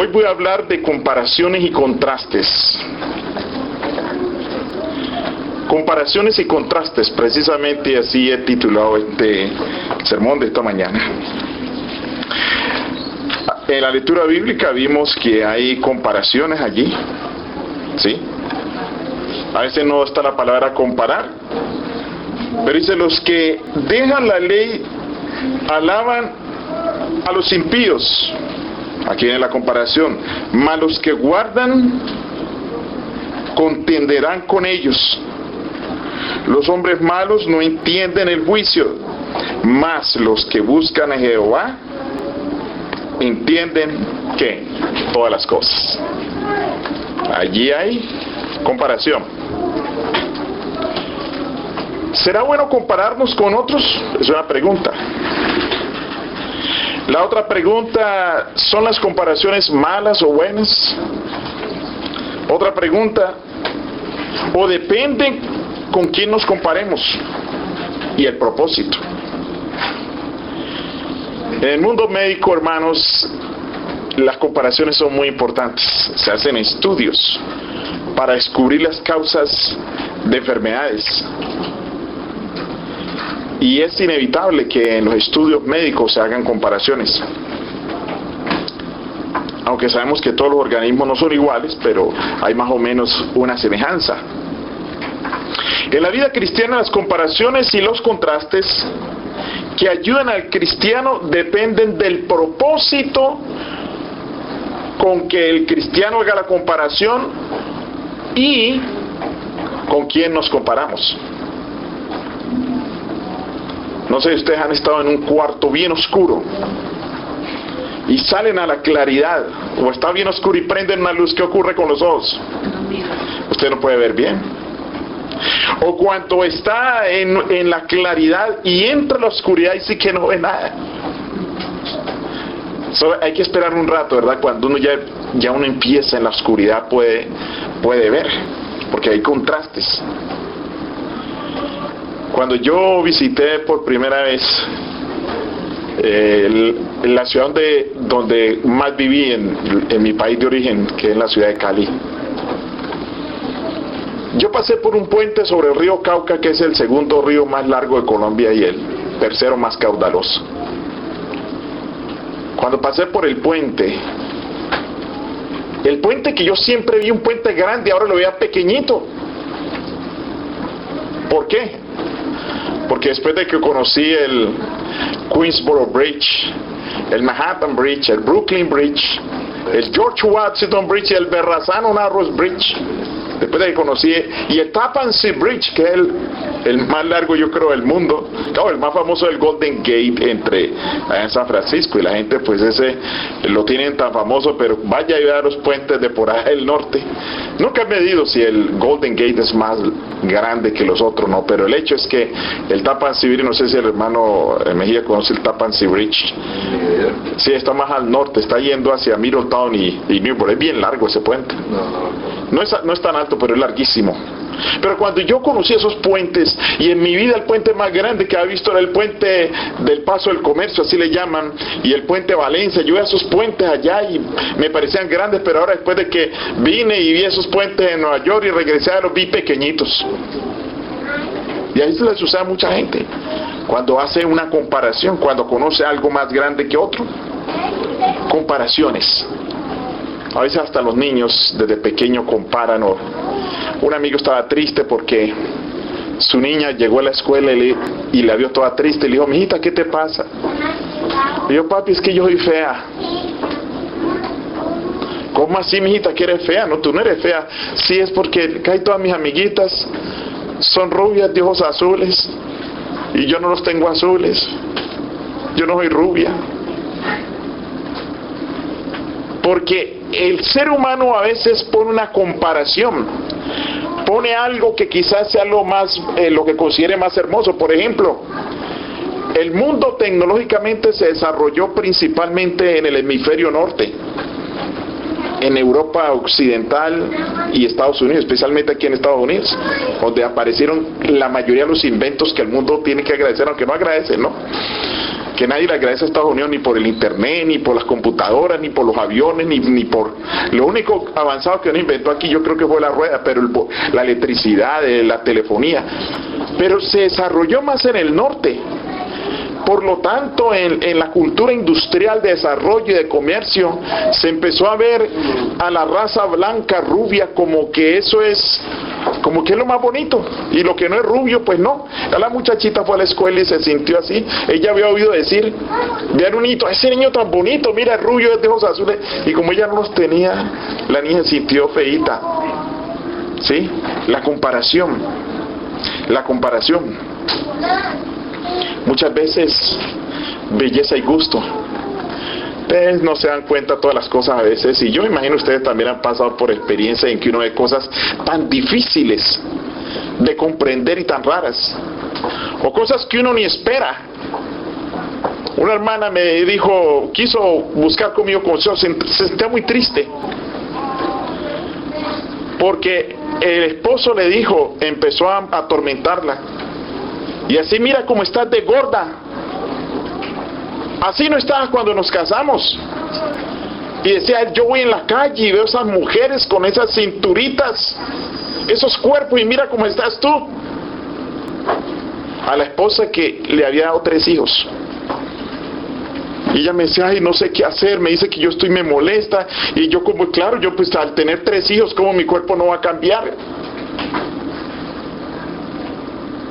Hoy voy a hablar de comparaciones y contrastes. Comparaciones y contrastes, precisamente así he titulado este sermón de esta mañana. En la lectura bíblica vimos que hay comparaciones allí, ¿sí? A veces no está la palabra comparar, pero dice: los que dejan la ley alaban a los impíos. Aquí viene la comparación. Mas los que guardan contenderán con ellos. Los hombres malos no entienden el juicio, mas los que buscan a Jehová entienden ¿qué? Todas las cosas. Allí hay comparación. ¿Será bueno compararnos con otros? Es una pregunta. La otra pregunta: ¿son las comparaciones malas o buenas? Otra pregunta: ¿o depende con quién nos comparemos? Y el propósito. En el mundo médico, hermanos, las comparaciones son muy importantes. Se hacen estudios para descubrir las causas de enfermedades. Y es inevitable que en los estudios médicos se hagan comparaciones. Aunque sabemos que todos los organismos no son iguales, pero hay más o menos una semejanza. En la vida cristiana, las comparaciones y los contrastes que ayudan al cristiano dependen del propósito con que el cristiano haga la comparación y con quién nos comparamos. No sé si ustedes han estado en un cuarto bien oscuro y salen a la claridad, o está bien oscuro y prenden una luz. ¿Qué ocurre con los ojos? Usted no puede ver bien. O cuando está en la claridad y entra la oscuridad y sí que no ve nada. Hay que esperar un rato, ¿verdad? Cuando uno ya uno empieza en la oscuridad puede ver, porque hay contrastes. Cuando yo visité por primera vez la ciudad donde más viví en mi país de origen, que es la ciudad de Cali, yo pasé por un puente sobre el río Cauca, que es el segundo río más largo de Colombia y el tercero más caudaloso. Cuando pasé por el puente que yo siempre vi un puente grande, ahora lo veía pequeñito. ¿Por qué? Porque después de que conocí el Queensboro Bridge, el Manhattan Bridge, el Brooklyn Bridge, el George Washington Bridge y el Verrazano Narrows Bridge, después de que conocí, y el Tappan Zee Bridge, que es el más largo, yo creo, del mundo. Claro, el más famoso es el Golden Gate allá en San Francisco, y la gente pues ese lo tienen tan famoso, pero vaya a ver a los puentes de por allá del norte. Nunca he medido si el Golden Gate es más grande que los otros, no, pero el hecho es que el Tappan Zee Bridge, no sé si el hermano Mejía conoce el Tappan Zee Bridge. Sí, está más al norte, está yendo hacia Middletown y Newport. Es bien largo ese puente. No es tan alto, pero es larguísimo. Pero cuando yo conocí esos puentes, y en mi vida el puente más grande que había visto era el puente del Paso del Comercio, así le llaman, y el puente Valencia. Yo veía esos puentes allá y me parecían grandes, pero ahora después de que vine y vi esos puentes en Nueva York y regresé, los vi pequeñitos. Y ahí se les sucede a mucha gente cuando hace una comparación, cuando conoce algo más grande que otro. Comparaciones. A veces hasta los niños desde pequeño comparan. Un amigo estaba triste porque su niña llegó a la escuela y la vio toda triste y le dijo: mijita, ¿qué te pasa? Le dijo: papi, es que yo soy fea. ¿Cómo así, mijita, que eres fea? No, tú no eres fea. Sí, es porque casi todas mis amiguitas son rubias de ojos azules y yo no los tengo azules. Yo no soy rubia. Porque el ser humano a veces pone una comparación, pone algo que quizás sea lo que considere más hermoso. Por ejemplo, el mundo tecnológicamente se desarrolló principalmente en el hemisferio norte, en Europa occidental y Estados Unidos, especialmente aquí en Estados Unidos, donde aparecieron la mayoría de los inventos que el mundo tiene que agradecer, aunque no agradece, ¿no? que nadie le agradece a Estados Unidos ni por el internet, ni por las computadoras, ni por los aviones, ni por... Lo único avanzado que nos inventó aquí yo creo que fue la rueda, pero la electricidad, la telefonía. Pero se desarrolló más en el norte. Por lo tanto, en la cultura industrial de desarrollo y de comercio, se empezó a ver a la raza blanca, rubia, como que eso es... como que es lo más bonito, y lo que no es rubio, pues no. Ya la muchachita fue a la escuela y se sintió así. Ella había oído decir, vean un niño, ese niño tan bonito, mira, es rubio, es de ojos azules, y como ella no los tenía, la niña se sintió feíta. ¿Sí? La comparación. Muchas veces, belleza y gusto. Ustedes no se dan cuenta de todas las cosas a veces, y yo me imagino ustedes también han pasado por experiencias en que uno ve cosas tan difíciles de comprender y tan raras, o cosas que uno ni espera. Una hermana me dijo, quiso buscar conmigo consejo, se sentía muy triste porque el esposo le dijo, empezó a atormentarla, y así mira cómo estás de gorda. Así no estabas cuando nos casamos. Y decía, yo voy en la calle y veo esas mujeres con esas cinturitas, esos cuerpos, y mira cómo estás tú. A la esposa que le había dado 3 hijos. Y ella me decía, ay, no sé qué hacer, me dice que yo me molesta. Y yo como, claro, yo pues al tener 3 hijos, ¿cómo mi cuerpo no va a cambiar?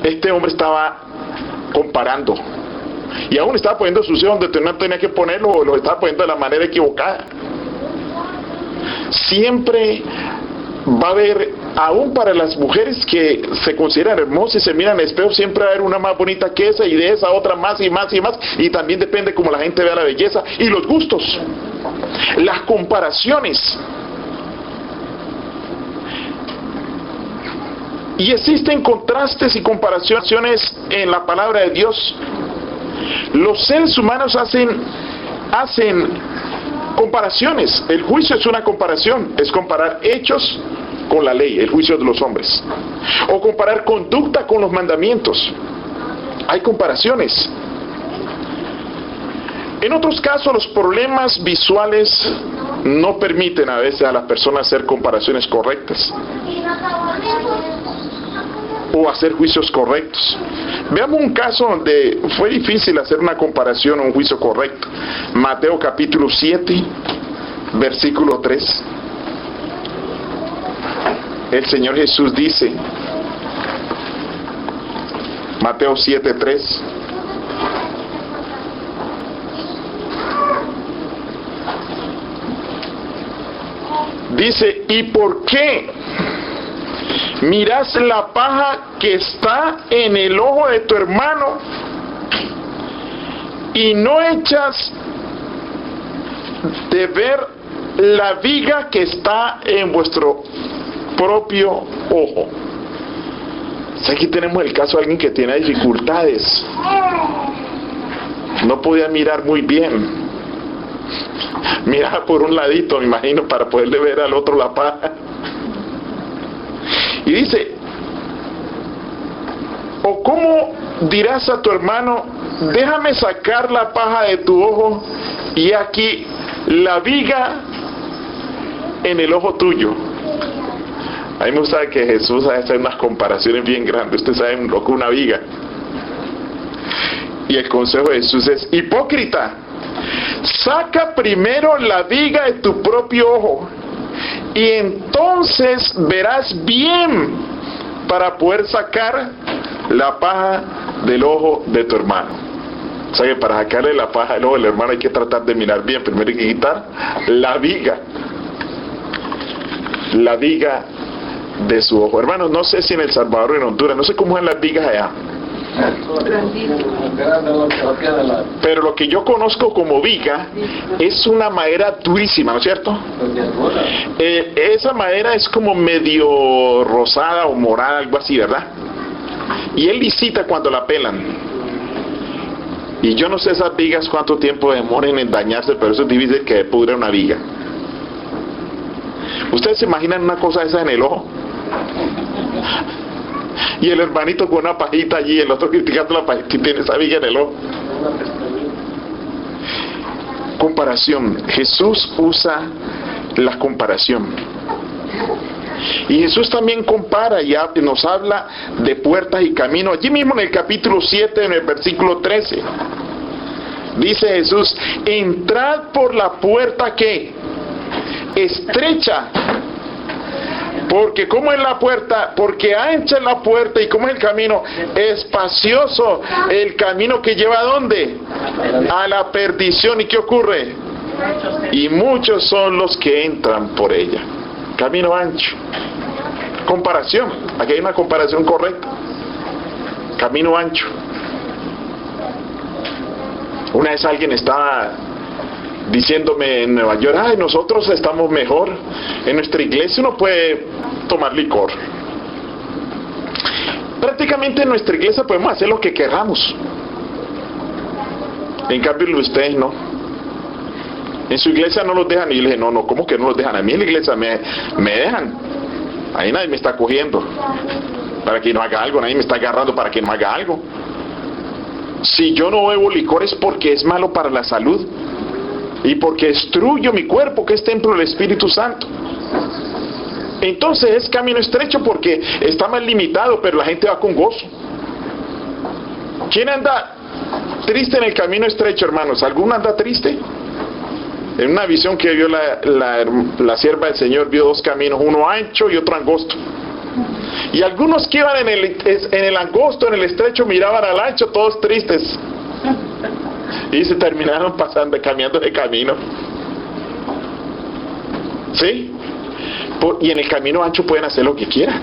Este hombre estaba comparando. Y aún estaba poniendo sus hijos donde no tenía que ponerlo, o los estaba poniendo de la manera equivocada. Siempre va a haber, aún para las mujeres que se consideran hermosas y se miran al espejo, siempre va a haber una más bonita que esa, y de esa otra más y más y más. Y también depende cómo la gente vea la belleza y los gustos. Las comparaciones. Y existen contrastes y comparaciones en la palabra de Dios. Los seres humanos hacen comparaciones. El juicio es una comparación, es comparar hechos con la ley, el juicio de los hombres, o comparar conducta con los mandamientos. Hay comparaciones. En otros casos, los problemas visuales no permiten a veces a las personas hacer comparaciones correctas o hacer juicios correctos. Veamos un caso donde fue difícil hacer una comparación o un juicio correcto. Mateo capítulo 7, versículo 3. El Señor Jesús dice, Mateo 7, 3. Dice, ¿y por qué miras la paja que está en el ojo de tu hermano y no echas de ver la viga que está en vuestro propio ojo? Aquí tenemos el caso de alguien que tiene dificultades, no podía mirar muy bien, miraba por un ladito, me imagino, para poderle ver al otro la paja. Y dice, ¿o cómo dirás a tu hermano, déjame sacar la paja de tu ojo y aquí la viga en el ojo tuyo? A mí me gusta que Jesús hace unas comparaciones bien grandes. Ustedes saben lo que es una viga. Y el consejo de Jesús es, hipócrita, saca primero la viga de tu propio ojo, y entonces verás bien para poder sacar la paja del ojo de tu hermano. O sea que para sacarle la paja del ojo del hermano hay que tratar de mirar bien. Primero hay que quitar la viga de su ojo. Hermanos, no sé si en El Salvador o en Honduras, no sé cómo son las vigas allá, pero lo que yo conozco como viga es una madera durísima, ¿no es cierto? Esa madera es como medio rosada o morada, algo así, ¿verdad? Y es lisita cuando la pelan. Y yo no sé esas vigas cuánto tiempo demoren en dañarse, pero eso es difícil que pudre una viga. ¿Ustedes se imaginan una cosa esa en el ojo? Y el hermanito con una pajita allí, el otro criticando la pajita que tiene esa viga en el ojo. Comparación. Jesús usa la comparación. Y Jesús también compara y nos habla de puertas y caminos. Allí mismo en el capítulo 7, en el versículo 13, dice Jesús: entrad por la puerta que estrecha, porque ¿cómo es la puerta? Porque ancha es la puerta. ¿Y cómo es el camino? Espacioso el camino que lleva ¿a dónde? A la perdición. ¿Y qué ocurre? Y muchos son los que entran por ella. Camino ancho. Comparación. Aquí hay una comparación correcta. Camino ancho. Una vez alguien estaba diciéndome en Nueva York: ay, nosotros estamos mejor. En nuestra iglesia uno puede tomar licor. Prácticamente en nuestra iglesia podemos hacer lo que queramos. En cambio en ustedes no. En su iglesia no los dejan. Y yo le dije: no, ¿cómo que no los dejan? A mí en la iglesia me dejan. Ahí nadie me está cogiendo para que no haga algo. Nadie me está agarrando para que no haga algo. Si yo no bebo licor es porque es malo para la salud y porque destruyo mi cuerpo, que es templo del Espíritu Santo. Entonces es camino estrecho porque está más limitado, pero la gente va con gozo. ¿Quién anda triste en el camino estrecho, hermanos? ¿Alguno anda triste? En una visión que vio la sierva del Señor, vio dos caminos, uno ancho y otro angosto. Y algunos que iban en el angosto, en el estrecho, miraban al ancho, todos tristes. Y se terminaron cambiando de camino. ¿Sí? Y en el camino ancho pueden hacer lo que quieran.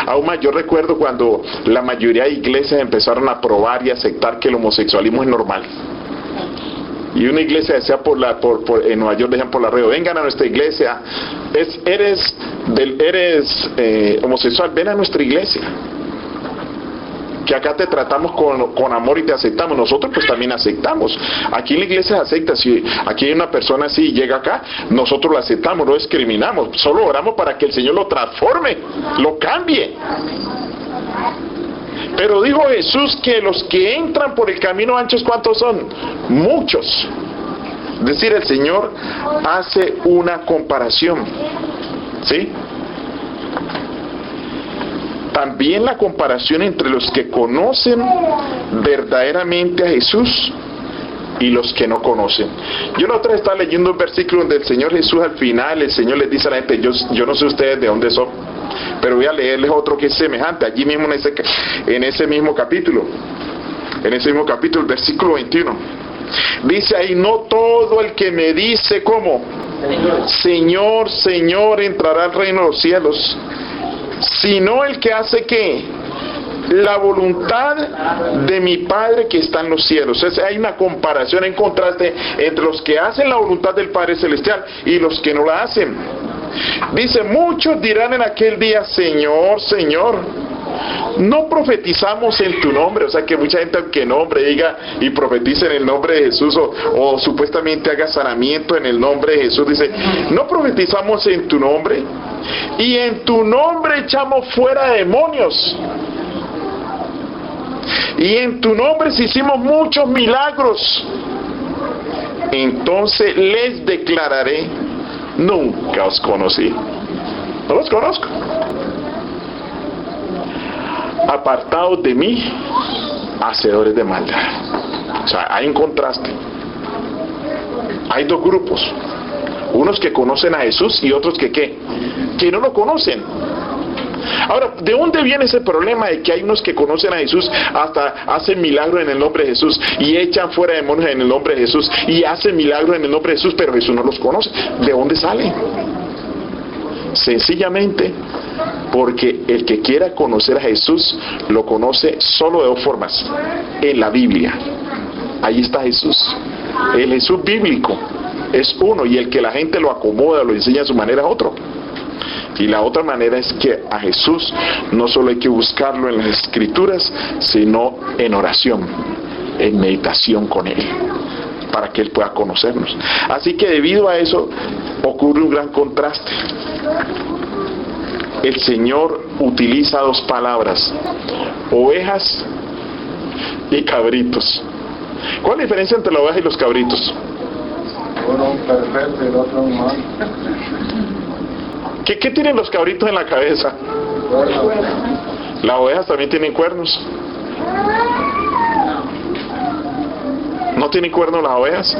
Aún más, yo recuerdo cuando la mayoría de iglesias empezaron a probar y aceptar que el homosexualismo es normal. Y una iglesia decía en Nueva York, decían por la radio: vengan a nuestra iglesia, eres homosexual, ven a nuestra iglesia, que acá te tratamos con amor y te aceptamos. Nosotros pues también aceptamos. Aquí en la iglesia se acepta. Si aquí hay una persona así y llega acá, nosotros lo aceptamos, no discriminamos, solo oramos para que el Señor lo transforme, lo cambie. Pero dijo Jesús que los que entran por el camino ancho, ¿cuántos son? Muchos. Es decir, el Señor hace una comparación. ¿Sí? También la comparación entre los que conocen verdaderamente a Jesús y los que no conocen. Yo la otra vez estaba leyendo un versículo donde el Señor Jesús, al final, el Señor les dice a la gente: yo no sé ustedes de dónde son, pero voy a leerles otro que es semejante, allí mismo en ese mismo capítulo, el versículo 21. Dice ahí: no todo el que me dice ¿cómo? Señor, Señor, entrará al reino de los cielos, sino el que hace ¿qué? La voluntad de mi Padre que está en los cielos. Entonces hay una comparación, en contraste entre los que hacen la voluntad del Padre Celestial y los que no la hacen. Dice: muchos dirán en aquel día: Señor, Señor, no profetizamos en tu nombre. O sea que mucha gente, aunque nombre diga y profetice en el nombre de Jesús, o supuestamente haga sanamiento en el nombre de Jesús, dice: no profetizamos en tu nombre, y en tu nombre echamos fuera demonios, y en tu nombre hicimos muchos milagros. Entonces les declararé: nunca os conocí. No los conozco. Apartados de mí, hacedores de maldad. O sea, hay un contraste. Hay dos grupos: unos que conocen a Jesús y otros que no lo conocen. Ahora, ¿de dónde viene ese problema de que hay unos que conocen a Jesús, hasta hacen milagros en el nombre de Jesús y echan fuera demonios en el nombre de Jesús y hacen milagros en el nombre de Jesús, pero Jesús no los conoce? ¿De dónde sale? Sencillamente porque el que quiera conocer a Jesús lo conoce solo de dos formas: en la Biblia. Ahí está Jesús. El Jesús bíblico es uno, y el que la gente lo acomoda, lo enseña a su manera es otro. Y la otra manera es que a Jesús no solo hay que buscarlo en las Escrituras, sino en oración, en meditación con Él, para que Él pueda conocernos. Así que debido a eso ocurre un gran contraste. El Señor utiliza dos palabras: ovejas y cabritos. ¿Cuál es la diferencia entre la oveja y los cabritos? Uno un perfecto y el otro un mal. ¿Qué tienen los cabritos en la cabeza? Las ovejas también tienen cuernos. ¿No tienen cuernos las ovejas?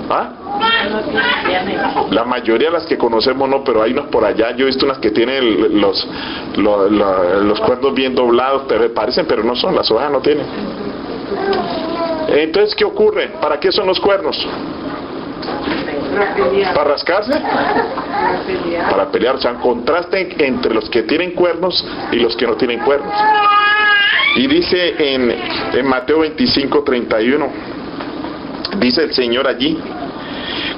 ¿Ah? La mayoría de las que conocemos no, pero hay unos por allá. Yo he visto unas que tienen los cuernos bien doblados, pero parecen, pero no son. Las ovejas no tienen. Entonces, ¿qué ocurre? ¿Para qué son los cuernos? ¿Para rascarse? Para pelear. O sea, contraste entre los que tienen cuernos y los que no tienen cuernos. Y dice en Mateo 25:31, dice el Señor allí: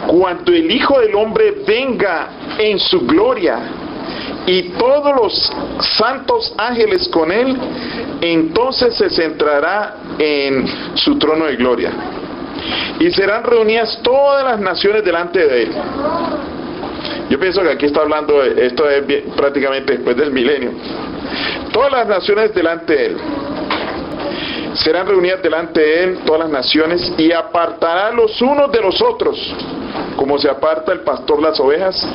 cuando el Hijo del Hombre venga en su gloria y todos los santos ángeles con él, entonces se sentará en su trono de gloria y serán reunidas todas las naciones delante de él. Yo pienso que aquí está hablando, esto es prácticamente después del milenio. Todas las naciones delante de él. Serán reunidas delante de él todas las naciones, y apartará los unos de los otros, como se aparta el pastor las ovejas.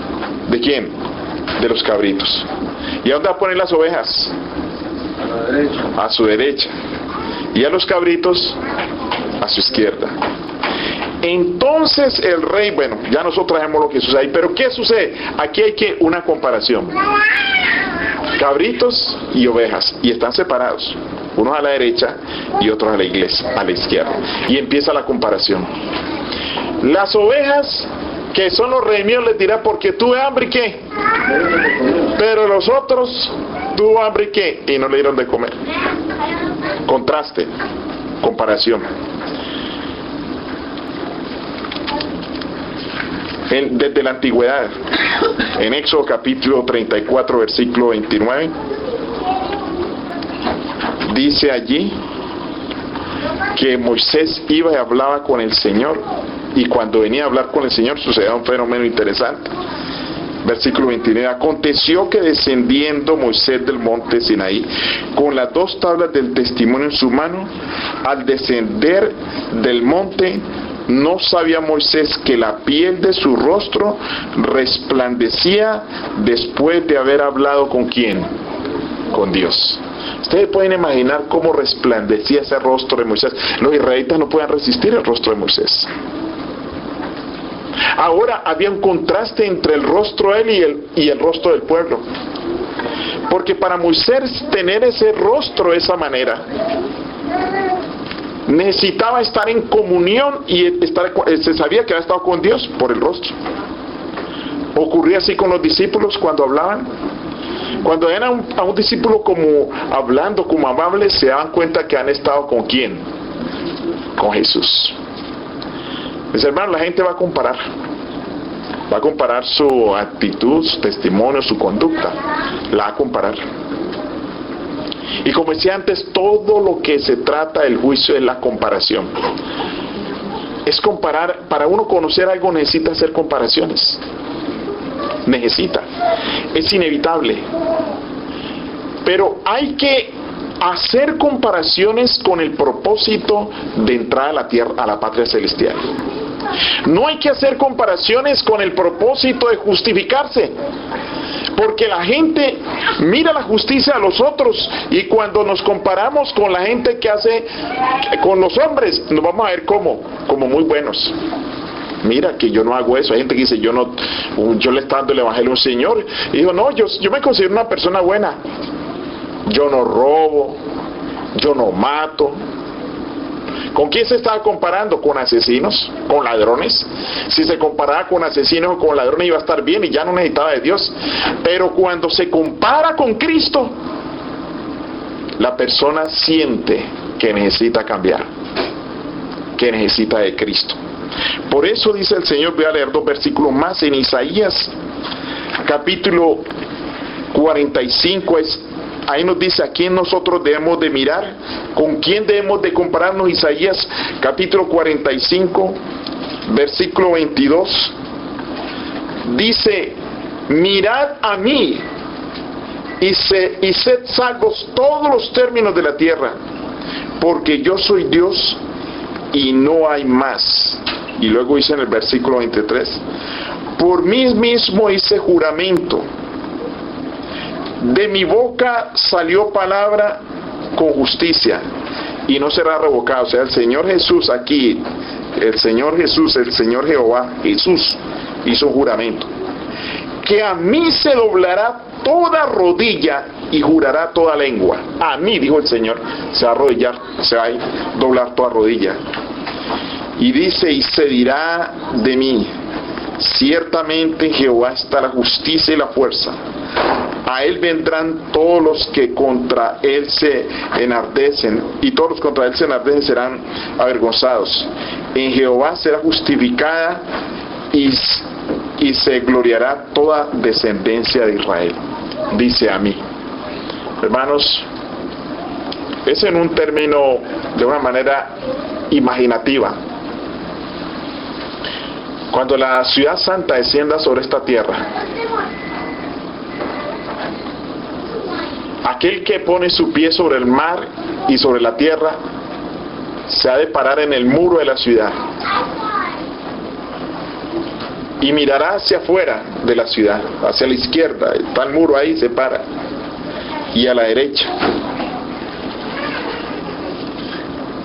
¿De quién? De los cabritos. ¿Y a dónde va a poner las ovejas? A la derecha. A su derecha. Y a los cabritos a su izquierda. Entonces el rey, bueno, ya nosotros sabemos lo que sucede ahí, pero ¿qué sucede? Aquí hay que una comparación. Cabritos y ovejas, y están separados, unos a la derecha y otros a la iglesia, a la izquierda, y empieza la comparación. Las ovejas, que son los redimidos, les dirá: porque tuve hambre y qué, pero los otros tuvo hambre y qué, y no le dieron de comer. Contraste, comparación. Desde la antigüedad, en Éxodo capítulo 34 versículo 29, dice allí que Moisés iba y hablaba con el Señor, y cuando venía a hablar con el Señor sucedía un fenómeno interesante. Versículo 29: aconteció que descendiendo Moisés del monte Sinaí con las 2 tablas del testimonio en su mano, al descender del monte, no sabía Moisés que la piel de su rostro resplandecía después de haber hablado ¿con quién? Con Dios. Ustedes pueden imaginar cómo resplandecía ese rostro de Moisés. Los israelitas no podían resistir el rostro de Moisés. Ahora había un contraste entre el rostro de él y el rostro del pueblo. Porque para Moisés tener ese rostro de esa manera, necesitaba estar en comunión, y se sabía que había estado con Dios por el rostro. Ocurría así con los discípulos cuando hablaban. Cuando ven a un discípulo como hablando, como amable, se daban cuenta que han estado ¿con quién? Con Jesús. Mis hermanos, la gente va a comparar. Va a comparar su actitud, su testimonio, su conducta. La va a comparar. Y como decía antes, todo lo que se trata del juicio es la comparación. Es comparar. Para uno conocer algo necesita hacer comparaciones. Necesita. Es inevitable. Pero hay que hacer comparaciones con el propósito de entrar a la tierra, a la patria celestial. No hay que hacer comparaciones con el propósito de justificarse. Porque la gente mira la justicia a los otros, y cuando nos comparamos con la gente que hace, con los hombres, nos vamos a ver como muy buenos. Mira que yo no hago eso. Hay gente que dice: yo le estoy dando el evangelio a un señor, y digo: no, yo me considero una persona buena. Yo no robo, yo no mato. ¿Con quién se estaba comparando? ¿Con asesinos? ¿Con ladrones? Si se comparaba con asesinos o con ladrones iba a estar bien y ya no necesitaba de Dios. Pero cuando se compara con Cristo, la persona siente que necesita cambiar, que necesita de Cristo. Por eso dice el Señor, voy a leer 2 versículos más en Isaías capítulo 45, ahí nos dice a quién nosotros debemos de mirar, con quién debemos de compararnos. Isaías capítulo 45 versículo 22 dice: mirad a mí y sed salvos todos los términos de la tierra, porque yo soy Dios y no hay más. Y luego dice en el versículo 23, por mí mismo hice juramento, de mi boca salió palabra con justicia y no será revocada. O sea, el Señor Jesús aquí, el Señor Jesús, el Señor Jehová, Jesús hizo un juramento, que a mí se doblará toda rodilla y jurará toda lengua. A mí, dijo el Señor, se va a arrodillar, se va a doblar toda rodilla. Y dice, y se dirá de mí, ciertamente en Jehová está la justicia y la fuerza. A él vendrán todos los que contra él se enardecen, y todos los contra él se enardecen serán avergonzados. En Jehová será justificada y se gloriará toda descendencia de Israel. Dice a mí. Hermanos, es en un término de una manera imaginativa. Cuando la ciudad santa descienda sobre esta tierra, aquel que pone su pie sobre el mar y sobre la tierra se ha de parar en el muro de la ciudad y mirará hacia afuera de la ciudad, hacia la izquierda, está el muro ahí, se para, y a la derecha,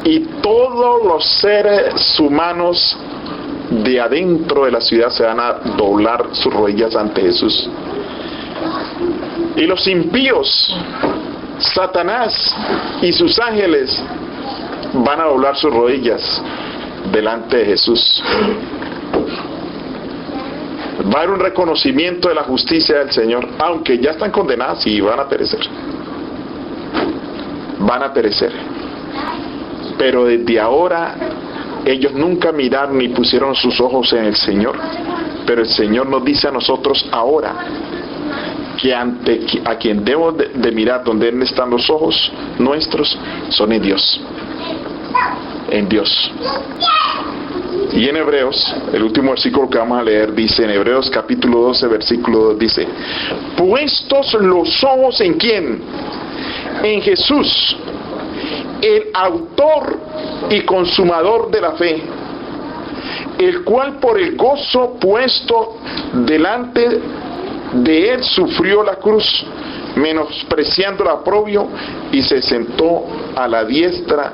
y todos los seres humanos de adentro de la ciudad se van a doblar sus rodillas ante Jesús. Y los impíos, Satanás y sus ángeles van a doblar sus rodillas delante de Jesús. Va a haber un reconocimiento de la justicia del Señor, aunque ya están condenados y van a perecer. Van a perecer. Pero desde ahora ellos nunca miraron ni pusieron sus ojos en el Señor. Pero el Señor nos dice a nosotros ahora que a quien debemos de mirar, donde están los ojos nuestros, son en Dios. En Dios. Y en Hebreos, el último versículo que vamos a leer dice, en Hebreos capítulo 12, versículo 2 dice, puestos los ojos en ¿quién? En Jesús, el autor y consumador de la fe, el cual por el gozo puesto delante de él sufrió la cruz, menospreciando el oprobio, y se sentó a la diestra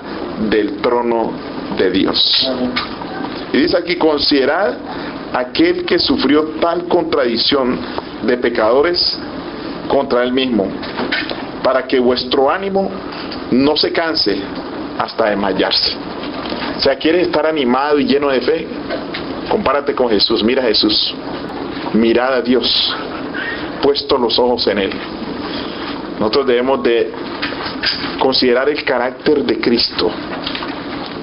del trono de Dios. Y dice aquí, considerad aquel que sufrió tal contradicción de pecadores contra él mismo, para que vuestro ánimo no se canse hasta desmayarse. O sea, ¿quieres estar animado y lleno de fe? Compárate con Jesús, mira a Jesús, mirad a Dios, puesto los ojos en Él. Nosotros debemos de considerar el carácter de Cristo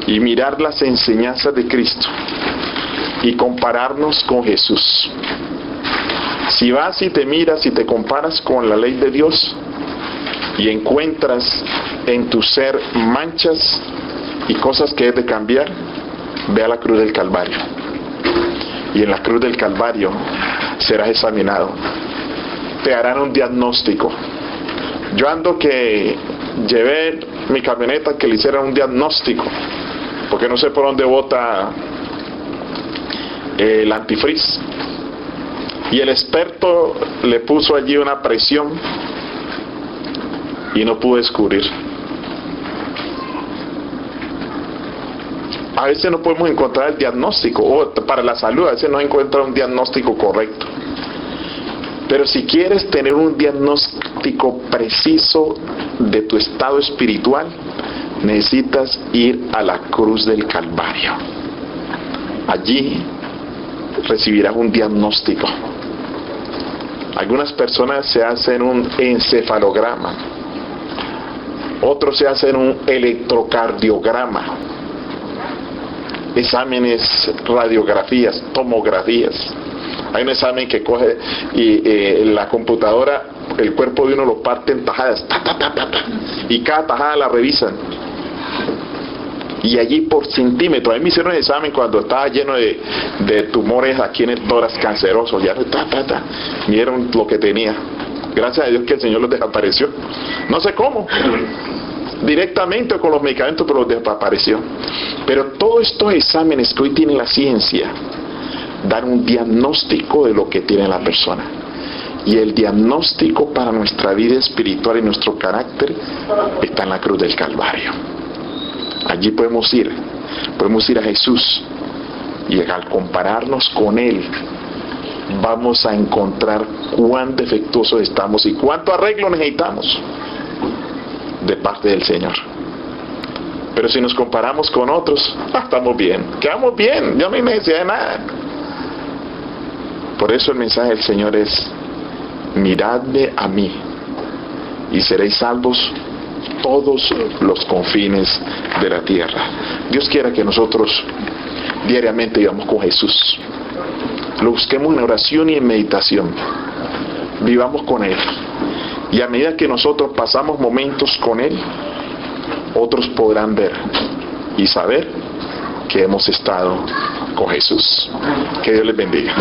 y mirar las enseñanzas de Cristo y compararnos con Jesús. Si vas y te miras y te comparas con la ley de Dios y encuentras en tu ser manchas y cosas que debes de cambiar, ve a la cruz del Calvario, y en la cruz del Calvario serás examinado. Te harán un diagnóstico. Yo ando que llevé mi camioneta que le hicieran un diagnóstico, porque no sé por dónde bota el antifreeze, y el experto le puso allí una presión y no pudo descubrir. A veces no podemos encontrar el diagnóstico, o para la salud a veces no encuentra un diagnóstico correcto. Pero si quieres tener un diagnóstico preciso de tu estado espiritual, necesitas ir a la cruz del Calvario. Allí recibirás un diagnóstico. Algunas personas se hacen un encefalograma, otros se hacen un electrocardiograma, exámenes, radiografías, tomografías. Hay un examen que coge y la computadora, el cuerpo de uno lo parte en tajadas, y cada tajada la revisan. Y allí por centímetro, a mí me hicieron el examen cuando estaba lleno de tumores aquí en el tórax cancerosos, ya vieron lo que tenía. Gracias a Dios que el Señor los desapareció. No sé cómo, directamente con los medicamentos, pero desapareció. Pero todos estos exámenes que hoy tiene la ciencia dan un diagnóstico de lo que tiene la persona. Y el diagnóstico para nuestra vida espiritual y nuestro carácter está en la cruz del Calvario. Allí podemos ir a Jesús, y al compararnos con Él vamos a encontrar cuán defectuosos estamos y cuánto arreglo necesitamos de parte del Señor. Pero si nos comparamos con otros, estamos bien, quedamos bien, yo no hay necesidad de nada. Por eso el mensaje del Señor es: miradme a mí y seréis salvos todos los confines de la tierra. Dios quiera que nosotros diariamente vivamos con Jesús, lo busquemos en oración y en meditación, vivamos con Él, y a medida que nosotros pasamos momentos con Él, otros podrán ver y saber que hemos estado con Jesús. Que Dios les bendiga.